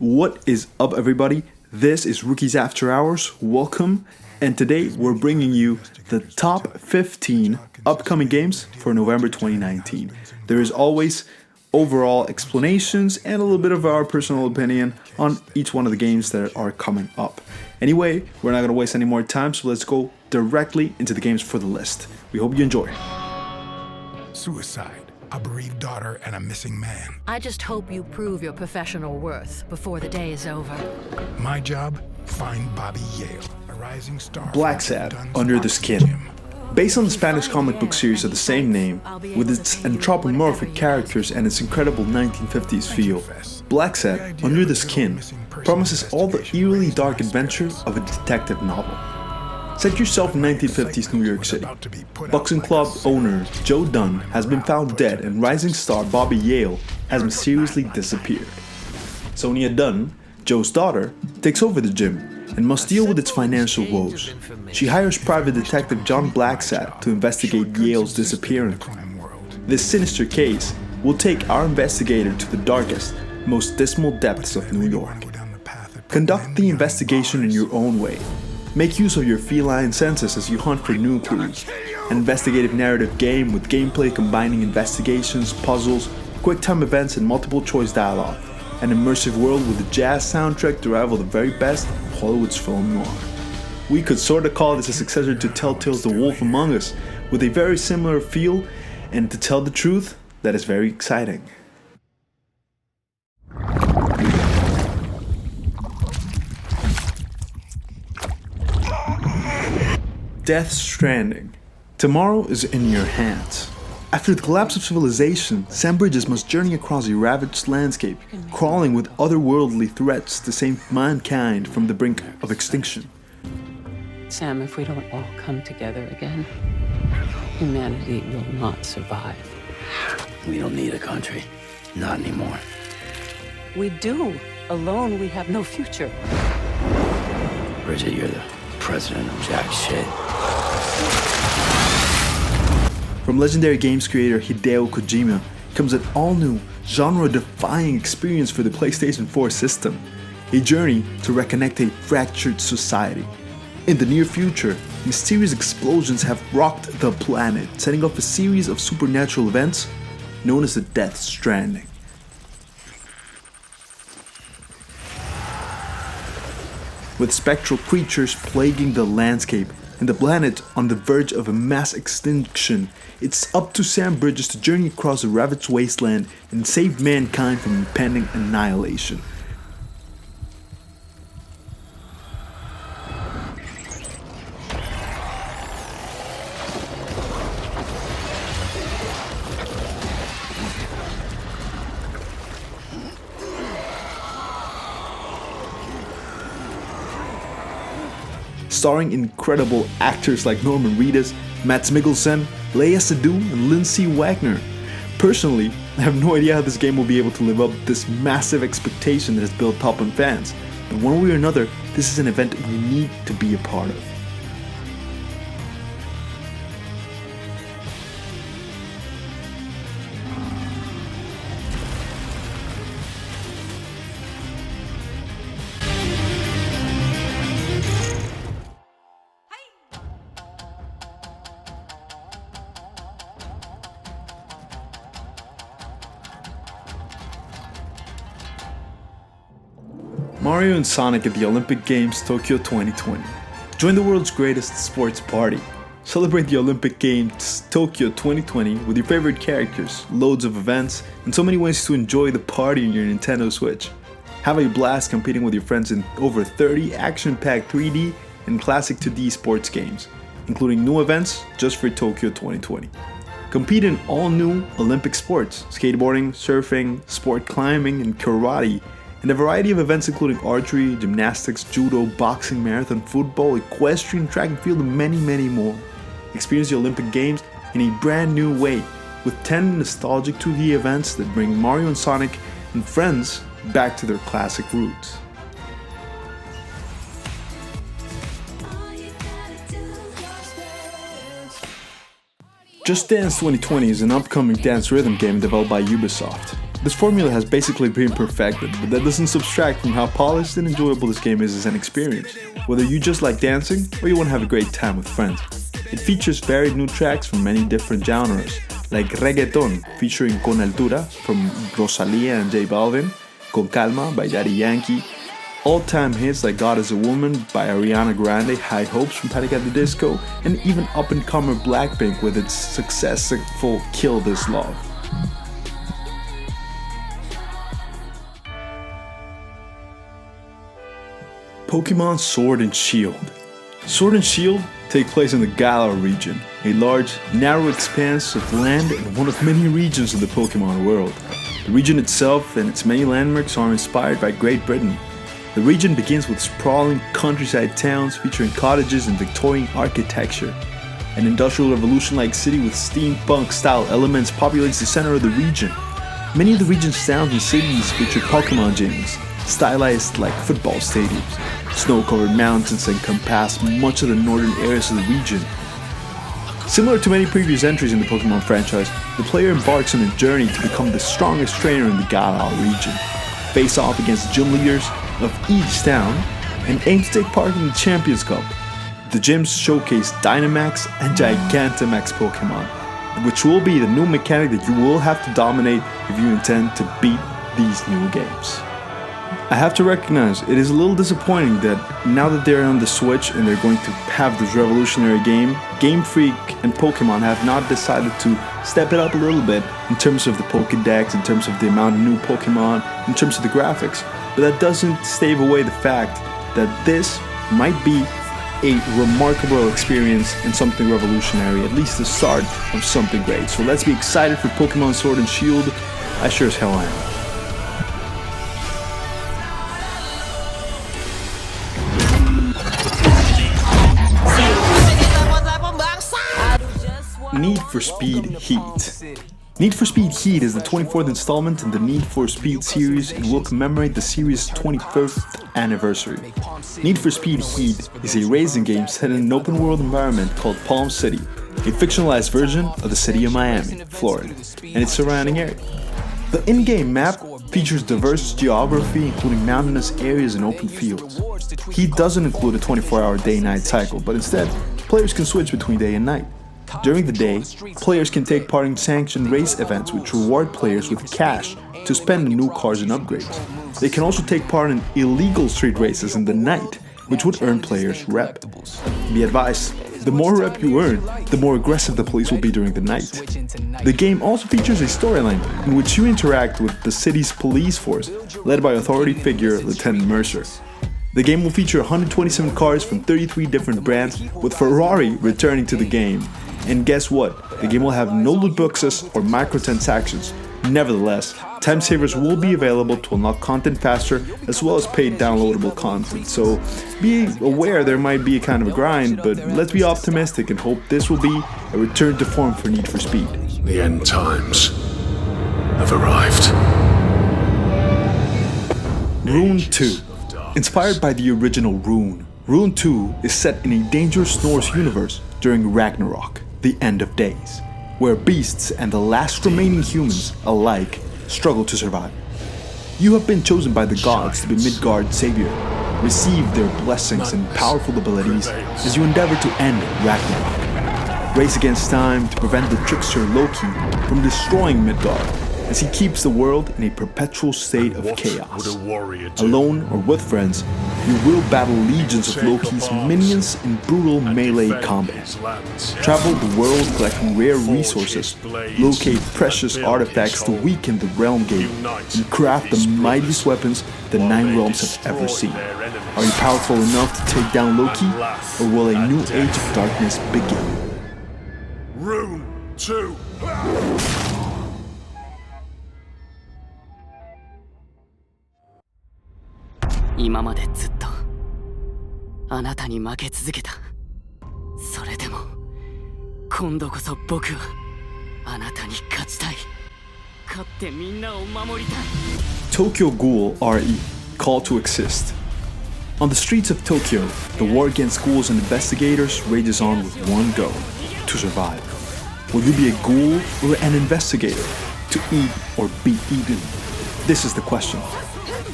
What is up, everybody? This is Rookies After Hours. Welcome, and today we're bringing you the top 15 upcoming games for November 2019. There is always overall explanations and a little bit of our personal opinion on each one of the games that are coming up. Anyway, we're not going to waste any more time, so let's go directly into the games for the list. We hope you enjoy. Suicide. A bereaved daughter and a missing man. I just hope you prove your professional worth before the day is over. My job? Find Bobby Yale, a rising star. Blacksad, Under the Skin. Based on the Spanish comic book series of the same name, with its anthropomorphic characters and its incredible 1950s feel, Blacksad, Under the Skin promises all the eerily dark adventure of a detective novel. Set yourself in 1950s New York City. Boxing club owner Joe Dunn has been found dead and rising star Bobby Yale has mysteriously disappeared. Sonia Dunn, Joe's daughter, takes over the gym and must deal with its financial woes. She hires private detective John Blacksad to investigate Yale's disappearance. This sinister case will take our investigator to the darkest, most dismal depths of New York. Conduct the investigation in your own way. Make use of your feline senses as you hunt for new clues. An investigative narrative game with gameplay combining investigations, puzzles, quick-time events and multiple-choice dialogue. An immersive world with a jazz soundtrack to rival the very best of Hollywood's film noir. We could sorta call this a successor to Telltale's The Wolf Among Us, with a very similar feel, and to tell the truth, that is very exciting. Death Stranding. Tomorrow is in your hands. After the collapse of civilization, Sam Bridges must journey across a ravaged landscape, crawling with otherworldly threats to save mankind from the brink of extinction. Sam, if we don't all come together again, humanity will not survive. We don't need a country. Not anymore. We do. Alone, we have no future. Bridget, you're the president of jack shit. From legendary games creator Hideo Kojima comes an all-new, genre-defying experience for the PlayStation 4 system. A journey to reconnect a fractured society. In the near future, mysterious explosions have rocked the planet, setting off a series of supernatural events known as the Death Stranding. With spectral creatures plaguing the landscape and the planet on the verge of a mass extinction, it's up to Sam Bridges to journey across the ravaged wasteland and save mankind from impending annihilation. Starring incredible actors like Norman Reedus, Mads Mikkelsen, Lea Seydoux, and Lindsay Wagner. Personally, I have no idea how this game will be able to live up to this massive expectation that has built up on fans, but one way or another, this is an event we need to be a part of. Mario and Sonic at the Olympic Games Tokyo 2020. Join the world's greatest sports party. Celebrate the Olympic Games Tokyo 2020 with your favorite characters, loads of events, and so many ways to enjoy the party on your Nintendo Switch. Have a blast competing with your friends in over 30 action-packed 3D and classic 2D sports games, including new events just for Tokyo 2020. Compete in all new Olympic sports, skateboarding, surfing, sport climbing, and karate, and a variety of events including archery, gymnastics, judo, boxing, marathon, football, equestrian, track and field, and many, many more. Experience the Olympic Games in a brand new way, with 10 nostalgic 2D events that bring Mario and Sonic and friends back to their classic roots. Just Dance 2020 is an upcoming dance rhythm game developed by Ubisoft. This formula has basically been perfected, but that doesn't subtract from how polished and enjoyable this game is as an experience, whether you just like dancing or you want to have a great time with friends. It features varied new tracks from many different genres, like Reggaeton featuring Con Altura from Rosalía and J Balvin, Con Calma by Daddy Yankee, all-time hits like God is a Woman by Ariana Grande, High Hopes from Panic! At the Disco, and even up-and-comer Blackpink with its successful Kill This Love. Pokemon Sword and Shield. Sword and Shield take place in the Galar region, a large, narrow expanse of land and one of many regions of the Pokemon world. The region itself and its many landmarks are inspired by Great Britain. The region begins with sprawling countryside towns featuring cottages and Victorian architecture. An Industrial Revolution-like city with steampunk-style elements populates the center of the region. Many of the region's towns and cities feature Pokemon gyms, stylized like football stadiums. Snow-covered mountains encompass much of the northern areas of the region. Similar to many previous entries in the Pokemon franchise, the player embarks on a journey to become the strongest trainer in the Galar region, face off against gym leaders of each town, and aim to take part in the Champions Cup. The gyms showcase Dynamax and Gigantamax Pokemon, which will be the new mechanic that you will have to dominate if you intend to beat these new games. I have to recognize, it is a little disappointing that now that they're on the Switch and they're going to have this revolutionary game, Game Freak and Pokemon have not decided to step it up a little bit in terms of the Pokédex, in terms of the amount of new Pokemon, in terms of the graphics. But that doesn't stave away the fact that this might be a remarkable experience and something revolutionary, at least the start of something great. So let's be excited for Pokemon Sword and Shield. I sure as hell am. Need for Speed Heat. Need for Speed Heat is the 24th installment in the Need for Speed series and will commemorate the series' 21st anniversary. Need for Speed Heat is a racing game set in an open-world environment called Palm City, a fictionalized version of the city of Miami, Florida, and its surrounding area. The in-game map features diverse geography, including mountainous areas and open fields. Heat doesn't include a 24-hour day-night cycle, but instead, players can switch between day and night. During the day, players can take part in sanctioned race events which reward players with cash to spend on new cars and upgrades. They can also take part in illegal street races in the night, which would earn players rep. Be advised, the more rep you earn, the more aggressive the police will be during the night. The game also features a storyline in which you interact with the city's police force, led by authority figure Lieutenant Mercer. The game will feature 127 cars from 33 different brands, with Ferrari returning to the game. And guess what? The game will have no loot boxes or microtransactions. Nevertheless, time savers will be available to unlock content faster, as well as paid downloadable content. So be aware there might be a kind of a grind, but let's be optimistic and hope this will be a return to form for Need for Speed. The end times have arrived. Rune II. Inspired by the original Rune, Rune II is set in a dangerous Norse universe during Ragnarok, the end of days, where beasts and the last remaining humans alike struggle to survive. You have been chosen by the gods to be Midgard's savior. Receive their blessings and powerful abilities as you endeavor to end Ragnarok. Race against time to prevent the trickster Loki from destroying Midgard, as he keeps the world in a perpetual state of chaos. Alone or with friends, you will battle legions of Loki's minions in brutal melee combat. Travel the world collecting rare resources, locate precious artifacts to weaken the Realm Gate, and craft the mightiest weapons the Nine Realms have ever seen. Are you powerful enough to take down Loki, or will a new age of darkness begin? Rune II! 今までずっとあなたに負け続けた。それでも今度こそ僕はあなたに勝ちたい。勝ってみんなを守りたい。 Tokyo Ghoul RE, Call to Exist. On the streets of Tokyo, the war against ghouls and investigators rages on with one goal: to survive. Will you be a ghoul or an investigator? to eat or be eaten? This is the question.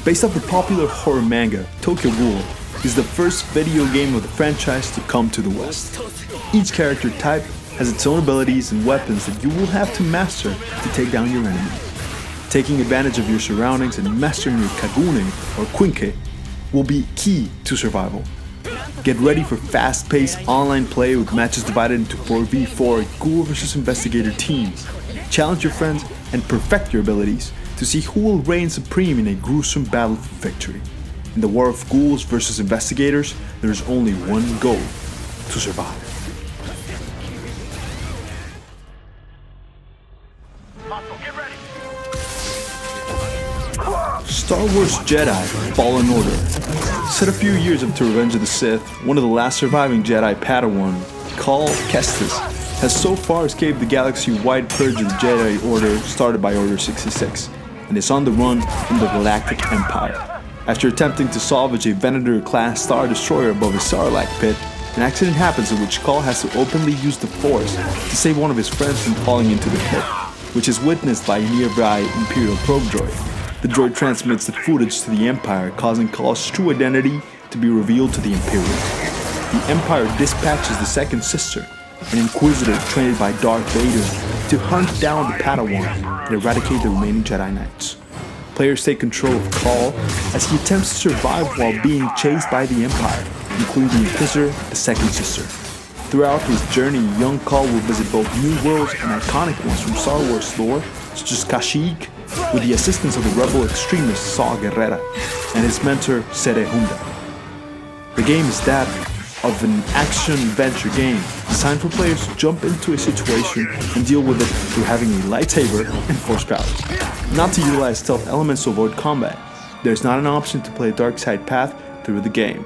Based off the popular horror manga, Tokyo Ghoul is the first video game of the franchise to come to the West. Each character type has its own abilities and weapons that you will have to master to take down your enemy. Taking advantage of your surroundings and mastering your kagune or quinke will be key to survival. Get ready for fast-paced online play with matches divided into 4v4 Ghoul vs Investigator teams. Challenge your friends and perfect your abilities to see who will reign supreme in a gruesome battle for victory. In the war of ghouls versus investigators, there is only one goal: to survive. Star Wars Jedi Fallen Order. Set a few years after Revenge of the Sith, one of the last surviving Jedi Padawan, Cal Kestis, has so far escaped the galaxy-wide purge of the Jedi Order started by Order 66, and is on the run from the Galactic Empire. After attempting to salvage a Venator-class Star Destroyer above a Sarlacc pit, an accident happens in which Cal has to openly use the Force to save one of his friends from falling into the pit, which is witnessed by a nearby Imperial probe droid. The droid transmits the footage to the Empire, causing Cal's true identity to be revealed to the Imperials. The Empire dispatches the second sister, an Inquisitor trained by Darth Vader, to hunt down the Padawan and eradicate the remaining Jedi Knights. Players take control of Cal as he attempts to survive while being chased by the Empire, including the Inquisitor, the second sister. Throughout his journey, young Cal will visit both new worlds and iconic ones from Star Wars lore, such as Kashyyyk, with the assistance of the rebel extremist Saw Gerrera and his mentor Serehunda. The game is that of an action-adventure game designed for players to jump into a situation and deal with it through having a lightsaber and force powers. Not to utilize stealth elements to avoid combat, there's not an option to play a dark side path through the game.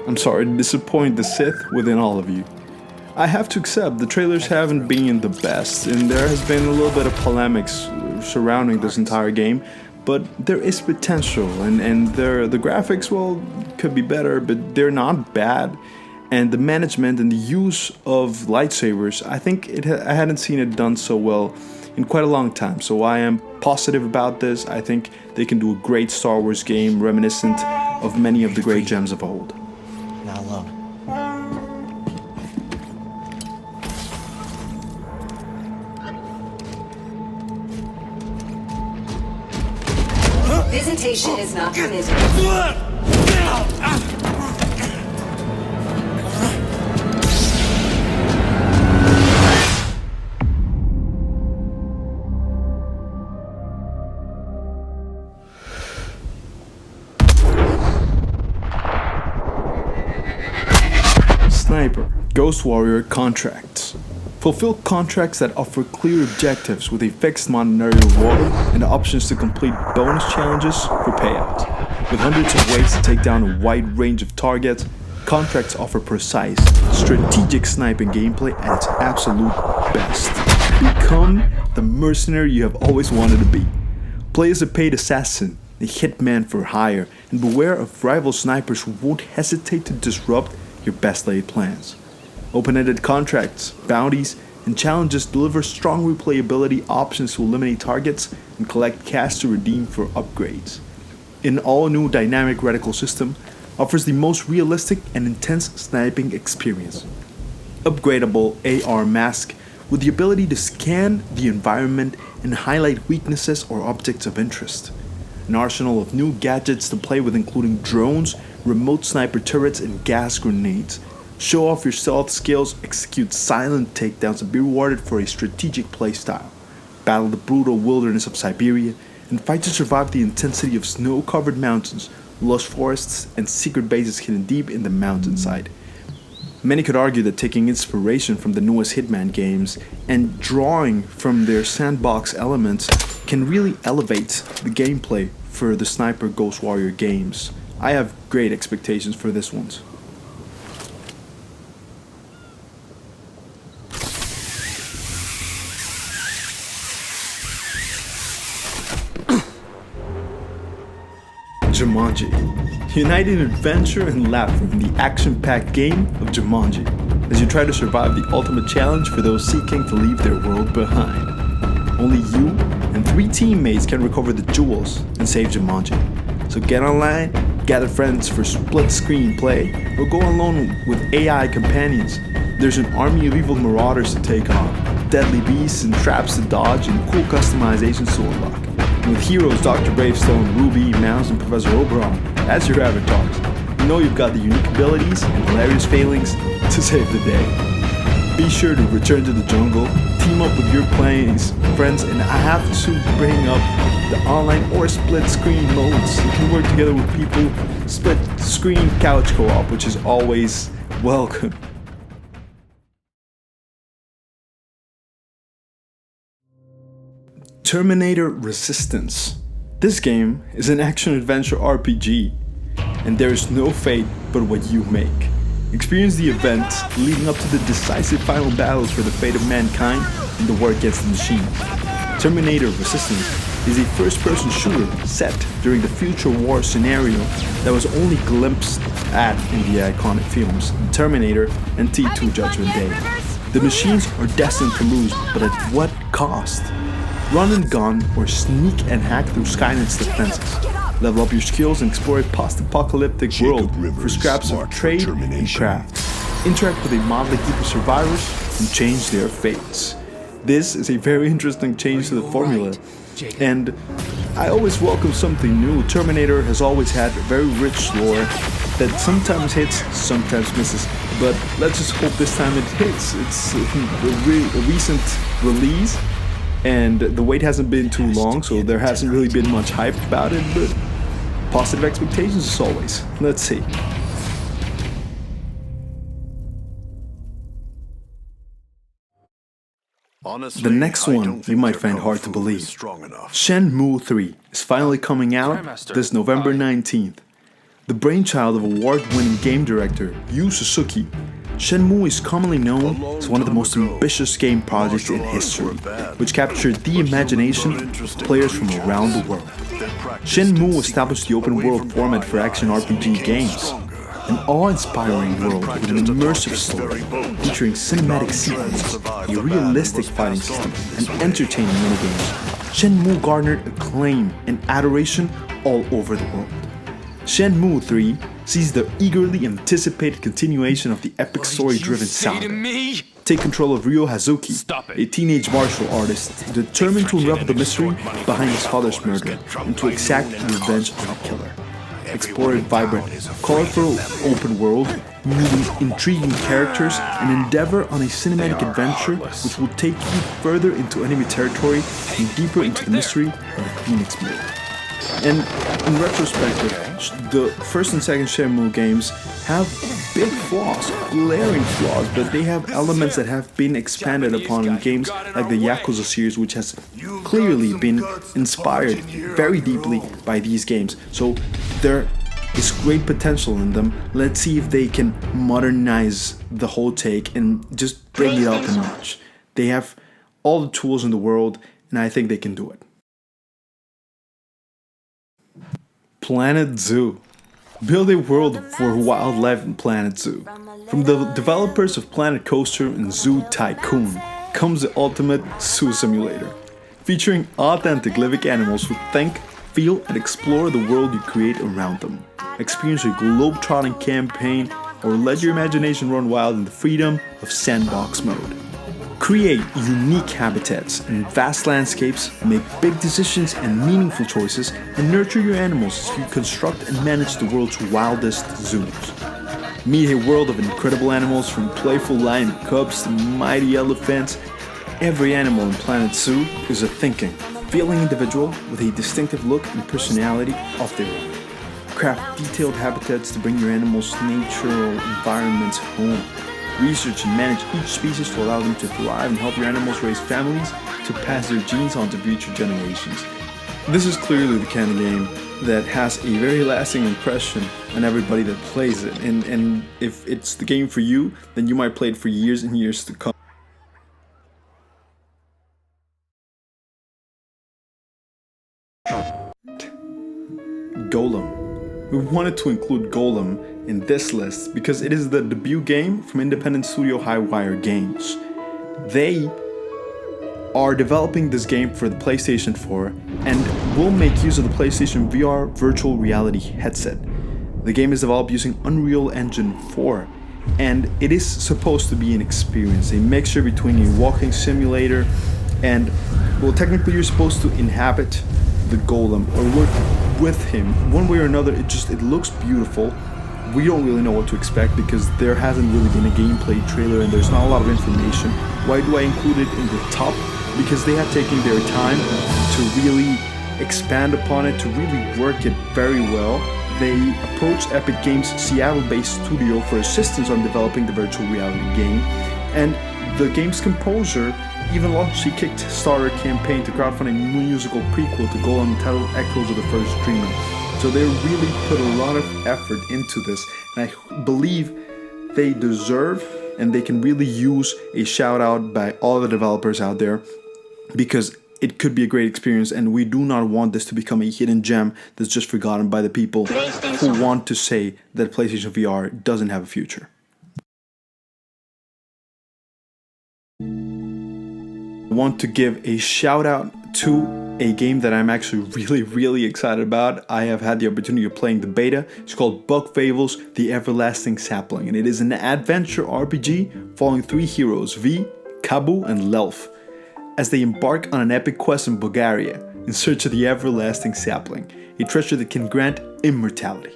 I'm sorry to disappoint the Sith within all of you. I have to accept the trailers haven't been the best, and there has been a little bit of polemics surrounding this entire game, but there is potential, and the graphics, well, could be better, but they're not bad. And the management and the use of lightsabers, I think I hadn't seen it done so well in quite a long time, so I am positive about this. I think they can do a great Star Wars game reminiscent of many of the great gems of old. Not alone. Visitation is not permitted. Sniper, Ghost Warrior contracts. Fulfill contracts that offer clear objectives with a fixed monetary reward and options to complete bonus challenges for payouts. With hundreds of ways to take down a wide range of targets, contracts offer precise, strategic sniping gameplay at its absolute best. Become the mercenary you have always wanted to be. Play as a paid assassin, a hitman for hire, and beware of rival snipers who won't hesitate to disrupt your best laid plans. Open-ended contracts, bounties, and challenges deliver strong replayability options to eliminate targets and collect cash to redeem for upgrades. An all-new dynamic reticle system offers the most realistic and intense sniping experience. Upgradable AR mask with the ability to scan the environment and highlight weaknesses or objects of interest. An arsenal of new gadgets to play with, including drones, remote sniper turrets, and gas grenades. Show off your stealth skills, execute silent takedowns, and be rewarded for a strategic playstyle. Battle the brutal wilderness of Siberia, and fight to survive the intensity of snow-covered mountains, lush forests, and secret bases hidden deep in the mountainside. Many could argue that taking inspiration from the newest Hitman games and drawing from their sandbox elements can really elevate the gameplay for the Sniper Ghost Warrior games. I have great expectations for this one. Jumanji. Unite in adventure and laughter in the action-packed game of Jumanji as you try to survive the ultimate challenge for those seeking to leave their world behind. Only you and 3 teammates can recover the jewels and save Jumanji. So get online, gather friends for split screen play, or go alone with AI companions. There's an army of evil marauders to take on, deadly beasts and traps to dodge, and cool customizations to unlock. And with heroes Dr. Bravestone, Ruby, Mouse, and Professor Oberon as your avatars, you know you've got the unique abilities and hilarious failings to save the day. Be sure to return to the jungle, team up with your friends, and I have to bring up the online or split screen modes. You can work together with people, split screen couch co-op, which is always welcome. Terminator Resistance. This game is an action-adventure RPG, and there is no fate but what you make. Experience the events leading up to the decisive final battles for the fate of mankind in the war against the machine. Terminator Resistance is a first-person shooter set during the future war scenario that was only glimpsed at in the iconic films Terminator and T2 Judgment Day. The machines are destined to lose, but at what cost? Run and gun or sneak and hack through Skynet's defenses. Level up your skills and explore a post-apocalyptic world for scraps of trade and craft. Interact with a motley group of survivors and change their fates. This is a very interesting change to the formula, and I always welcome something new. Terminator has always had a very rich lore that sometimes hits, sometimes misses, but let's just hope this time it hits. It's a recent release, and the wait hasn't been too long, so there hasn't really been much hype about it, but positive expectations as always. Let's see. The next one you might find hard to believe. Shenmue III is finally coming out this November 19th. The brainchild of award-winning game director Yu Suzuki, Shenmue is commonly known as one of the most ambitious game projects in history, which captured the imagination of players from around the world. Shenmue established the open world format for action RPG games, an awe-inspiring world with an immersive story featuring cinematic sequences, a realistic fighting system, and entertaining minigames. Shenmue garnered acclaim and adoration all over the world. Shenmue 3 sees the eagerly anticipated continuation of the epic story-driven saga. Take control of Ryo Hazuki, a teenage martial artist determined to unravel the mystery behind his father's murder and to exact revenge on the killer. Explore a vibrant, colorful open world, meeting intriguing characters, and endeavor on a cinematic adventure which will take you further into enemy territory and deeper into the mystery of the Phoenix Blade. And in retrospect, the first and second Shenmue games have big flaws, glaring flaws, but they have elements that have been expanded upon in games like the Yakuza series, which has clearly been inspired very deeply by these games. So there is great potential in them. Let's see if they can modernize the whole take and just bring it up a notch. They have all the tools in the world, and I think they can do it. Planet Zoo. Build a world for wildlife in Planet Zoo. From the developers of Planet Coaster and Zoo Tycoon comes the ultimate zoo simulator, featuring authentic living animals who think, feel, and explore the world you create around them. Experience a globe-trotting campaign or let your imagination run wild in the freedom of sandbox mode. Create unique habitats and vast landscapes, make big decisions and meaningful choices, and nurture your animals as you construct and manage the world's wildest zoos. Meet a world of incredible animals, from playful lion cubs to mighty elephants. Every animal in Planet Zoo is a thinking, feeling individual with a distinctive look and personality of their own. Craft detailed habitats to bring your animals' natural environments home. Research and manage each species to allow them to thrive and help your animals raise families to pass their genes on to future generations. This is clearly the kind of game that has a very lasting impression on everybody that plays it, and if it's the game for you, then you might play it for years and years to come. Golem. We wanted to include Golem in this list because it is the debut game from independent studio Highwire Games. They are developing this game for the PlayStation 4 and will make use of the PlayStation VR virtual reality headset. The game is developed using Unreal Engine 4, and it is supposed to be an experience, a mixture between a walking simulator and, well, technically you're supposed to inhabit the golem or work with him. One way or another, it looks beautiful. We don't really know what to expect because there hasn't really been a gameplay trailer and there's not a lot of information. Why do I include it in the top? Because they have taken their time to really expand upon it, to really work it very well. They approached Epic Games' Seattle-based studio for assistance on developing the virtual reality game, and the game's composer even launched a Kickstarter campaign to crowdfund a musical prequel to Ghoul entitled Echoes of the First Dreamer. So they really put a lot of effort into this, and I believe they deserve and they can really use a shout out by all the developers out there, because it could be a great experience, and we do not want this to become a hidden gem that's just forgotten by the people who want to say that PlayStation VR doesn't have a future. I want to give a shout out to a game that I'm actually really excited about. I have had the opportunity of playing the beta. It's called Bug Fables: The Everlasting Sapling, and it is an adventure RPG following three heroes, V, Kabu, and Lelf, as they embark on an epic quest in Bulgaria in search of the Everlasting Sapling, a treasure that can grant immortality.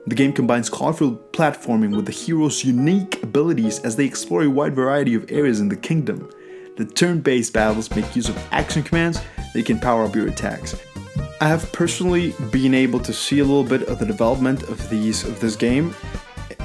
The game combines colorful platforming with the heroes' unique abilities as they explore a wide variety of areas in the kingdom. The turn-based battles make use of action commands that can power up your attacks. I have personally been able to see a little bit of the development of this game,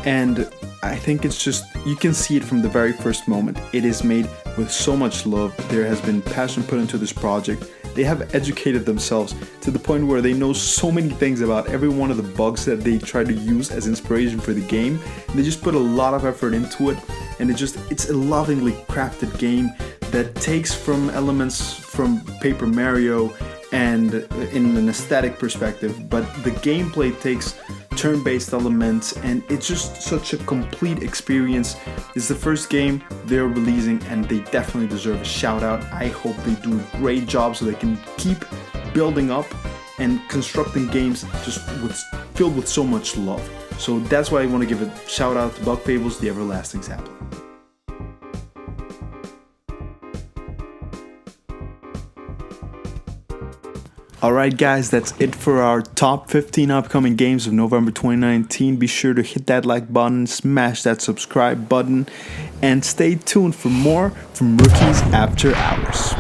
and I think it's just, you can see it from the very first moment. It is made with so much love. There has been passion put into this project. They have educated themselves to the point where they know so many things about every one of the bugs that they try to use as inspiration for the game. And they just put a lot of effort into it, and it's a lovingly crafted game that takes from elements from Paper Mario and in an aesthetic perspective, but the gameplay takes turn-based elements, and it's just such a complete experience. It's the first game they're releasing, and they definitely deserve a shout out. I hope they do a great job so they can keep building up and constructing games just filled with so much love. So that's why I want to give a shout out to Bug Fables: The Everlasting Sapling. Alright guys, that's it for our top 15 upcoming games of November 2019. Be sure to hit that like button, smash that subscribe button, and stay tuned for more from Rookies After Hours.